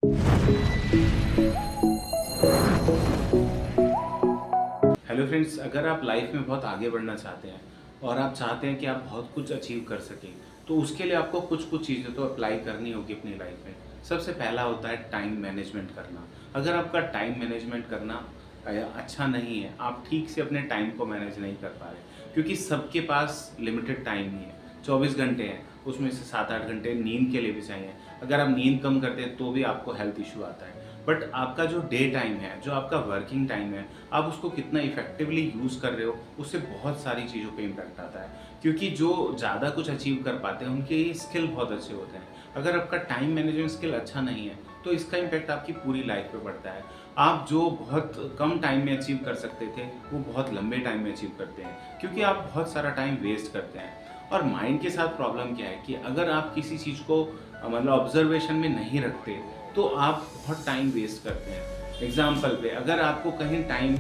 Hello friends, अगर आप life में बहुत आगे बढ़ना चाहते हैं और आप चाहते हैं कि आप बहुत कुछ अचीव कर सकें, तो उसके लिए आपको कुछ कुछ चीज़ें तो अप्लाई करनी होगी अपनी लाइफ में। सबसे पहला होता है टाइम मैनेजमेंट करना। अगर आपका टाइम मैनेजमेंट करना अच्छा नहीं है, आप ठीक से अपने टाइम को मैनेज नहीं कर पा रहे, क्योंकि सबके पास लिमिटेड टाइम ही है। 24 घंटे हैं, उसमें से 7-8 घंटे नींद के लिए भी चाहिए। अगर आप नींद कम करते हैं तो भी आपको हेल्थ इशू आता है। बट आपका जो डे टाइम है, जो आपका वर्किंग टाइम है, आप उसको कितना इफेक्टिवली यूज़ कर रहे हो, उससे बहुत सारी चीज़ों पे इम्पैक्ट आता है। क्योंकि जो ज़्यादा कुछ अचीव कर पाते हैं उनके ये स्किल बहुत अच्छे होते हैं। अगर आपका टाइम मैनेजमेंट स्किल अच्छा नहीं है तो इसका इम्पैक्ट आपकी पूरी लाइफ पे पड़ता है। आप जो बहुत कम टाइम में अचीव कर सकते थे वो बहुत लंबे टाइम में अचीव करते हैं, क्योंकि आप बहुत सारा टाइम वेस्ट करते हैं। और माइंड के साथ प्रॉब्लम क्या है कि अगर आप किसी चीज़ को मतलब ऑब्जर्वेशन में नहीं रखते तो आप बहुत टाइम वेस्ट करते हैं। एग्जाम्पल पे, अगर आपको कहीं टाइम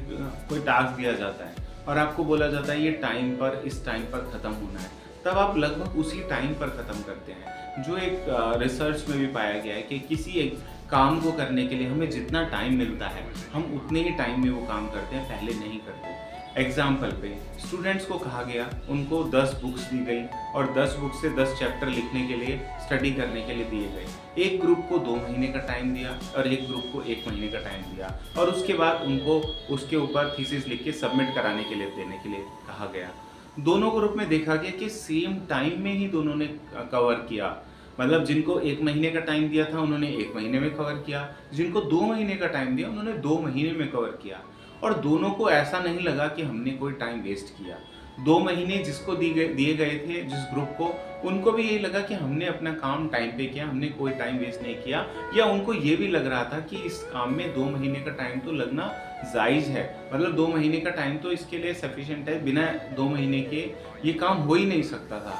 कोई टास्क दिया जाता है और आपको बोला जाता है ये टाइम पर, इस टाइम पर ख़त्म होना है, तब आप लगभग उसी टाइम पर ख़त्म करते हैं। जो एक रिसर्च में भी पाया गया है कि किसी एक काम को करने के लिए हमें जितना टाइम मिलता है हम उतने ही टाइम में वो काम करते हैं, पहले नहीं करते। एग्जाम्पल पे, स्टूडेंट्स को कहा गया, उनको 10 बुक्स दी गई और 10 बुक से 10 चैप्टर लिखने के लिए, स्टडी करने के लिए दिए गए। एक ग्रुप को 2 महीने का टाइम दिया और एक ग्रुप को 1 महीने का टाइम दिया, और उसके बाद उनको उसके ऊपर थीसिस लिख के सबमिट कराने के लिए देने के लिए कहा गया। दोनों ग्रुप में देखा गया कि सेम टाइम में ही दोनों ने कवर किया। मतलब जिनको 1 महीने का टाइम दिया था उन्होंने 1 महीने में कवर किया, जिनको 2 महीने का टाइम दिया उन्होंने 2 महीने में कवर किया। और दोनों को ऐसा नहीं लगा कि हमने कोई टाइम वेस्ट किया। 2 महीने जिसको दिए गए थे, जिस ग्रुप को, उनको भी यही लगा कि हमने अपना काम टाइम पे किया, हमने कोई टाइम वेस्ट नहीं किया। या उनको ये भी लग रहा था कि इस काम में 2 महीने का टाइम तो लगना जायज़ है, मतलब 2 महीने का टाइम तो इसके लिए सफिशिएंट है, बिना 2 महीने के ये काम हो ही नहीं सकता था।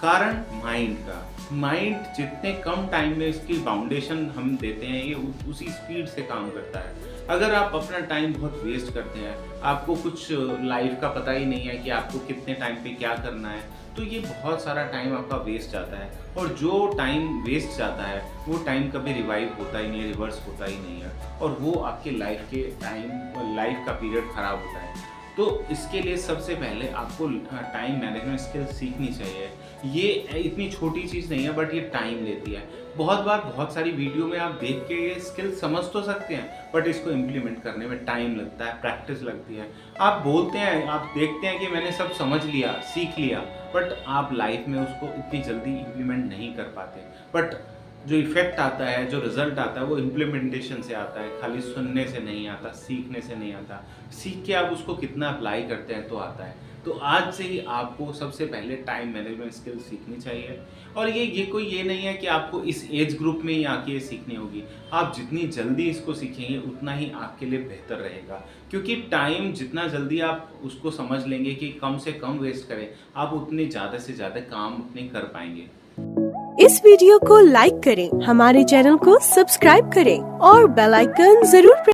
कारण माइंड का। माइंड जितने कम टाइम में इसकी फाउंडेशन हम देते हैं, ये उसी स्पीड से काम करता है। अगर आप अपना टाइम बहुत वेस्ट करते हैं, आपको कुछ लाइफ का पता ही नहीं है कि आपको कितने टाइम पे क्या करना है, तो ये बहुत सारा टाइम आपका वेस्ट जाता है। और जो टाइम वेस्ट जाता है वो टाइम कभी रिवाइव होता ही नहीं है, रिवर्स होता ही नहीं है, और वो आपके लाइफ का पीरियड खराब होता है। तो इसके लिए सबसे पहले आपको टाइम मैनेजमेंट स्किल सीखनी चाहिए। ये इतनी छोटी चीज़ नहीं है, बट ये टाइम लेती है। बहुत बार बहुत सारी वीडियो में आप देख के ये स्किल समझ तो सकते हैं, बट इसको इम्प्लीमेंट करने में टाइम लगता है, प्रैक्टिस लगती है। आप बोलते हैं, आप देखते हैं कि मैंने सब समझ लिया, सीख लिया, बट आप लाइफ में उसको इतनी जल्दी इम्प्लीमेंट नहीं कर पाते। बट जो इफ़ेक्ट आता है, जो रिज़ल्ट आता है, वो इम्प्लीमेंटेशन से आता है, खाली सुनने से नहीं आता, सीखने से नहीं आता। सीख के आप उसको कितना अप्लाई करते हैं तो आता है। तो आज से ही आपको सबसे पहले टाइम मैनेजमेंट स्किल सीखनी चाहिए। और ये कोई ये नहीं है कि आपको इस एज ग्रुप में ही आके ये सीखनी होगी। आप जितनी जल्दी इसको सीखेंगे उतना ही आपके लिए बेहतर रहेगा, क्योंकि टाइम जितना जल्दी आप उसको समझ लेंगे कि कम से कम वेस्ट करें, आप उतने ज़्यादा से ज़्यादा काम अपने कर पाएंगे। इस वीडियो को लाइक करें, हमारे चैनल को सब्सक्राइब करें और बेल आइकन जरूर